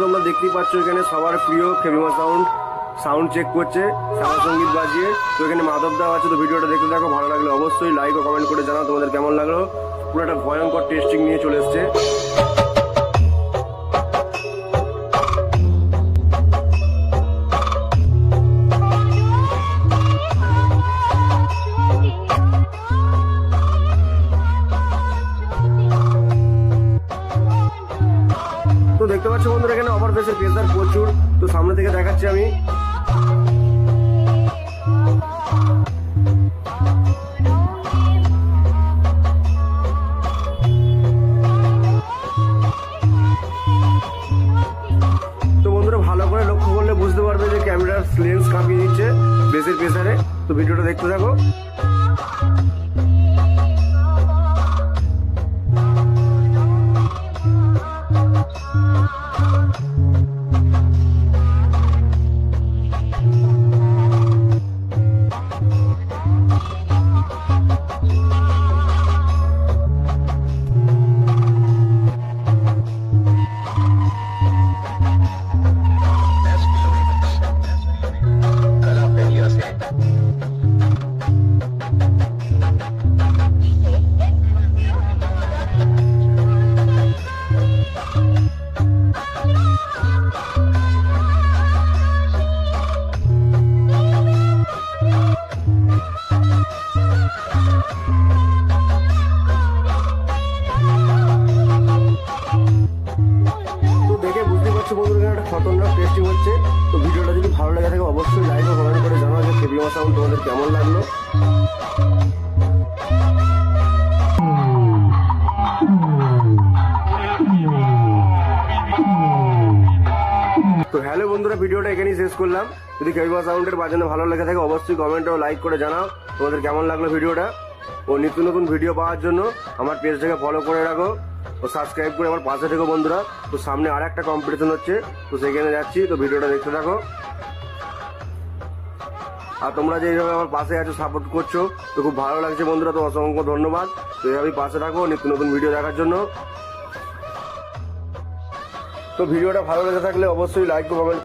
তোমরা দেখতেই পাচ্ছ এখানে সবার প্রিয় ফেমিমা সাউন্ড চেক করছে শ্যামা সঙ্গীত বাজিয়ে। তো এখানে মাধব দেওয়া আছে। তো ভিডিওটা দেখতে থাকো, ভালো লাগলে অবশ্যই লাইক ও কমেন্ট করে জানাও তোমাদের কেমন লাগলো। পুরো একটা ভয়ঙ্কর টেস্টিং নিয়ে চলে এসছে। তো দেখতে পাচ্ছ বন্ধুরা এখানে ওভার বেসের প্রেসার প্রচুর। তো সামনে থেকে দেখাচ্ছি আমি। তো বন্ধুরা ভালো করে লক্ষ্য করলে বুঝতে পারবে যে ক্যামেরার লেন্স কাঁপিয়ে দিচ্ছে বেসের প্রেসারে। তো ভিডিওটা দেখতে থাকো। বন্ধুরা একটা খতরনাক টেস্টিং হচ্ছে। তো ভিডিওটা যদি ভালো লাগে থাকে অবশ্যই লাইক ও কমেন্ট করে জানাও যে ফেমিমা সাউন্ড তোমাদের কেমন লাগলো। তো হ্যালো বন্ধুরা, ভিডিওটা এখানেই শেষ করলাম। যদি ফেমিমা সাউন্ডের বাজানো ভালো লেগে থাকে অবশ্যই কমেন্ট ও লাইক করে জানাও তোমাদের কেমন লাগলো ভিডিওটা। ও নিত্য নতুন ভিডিও পাওয়ার জন্য আমার পেজটাকে ফলো করে রাখো ও সাবস্ক্রাইব করে আমার পাশে থেকো বন্ধুরা। তো সামনে আর একটা কম্পিটিশন হচ্ছে, তো সেখানে যাচ্ছি। তো ভিডিওটা দেখতে থাকো। আর তোমরা যে এইভাবে আমার পাশে আছো, সাপোর্ট করছো, তো খুব ভালো লাগছে বন্ধুরা। তো অসংখ্য ধন্যবাদ। তো এইভাবেই পাশে থাকো নিত্য নতুন ভিডিও দেখার জন্য। তো ভিডিওটা ভালো লেগে থাকলে অবশ্যই লাইক ও কমেন্ট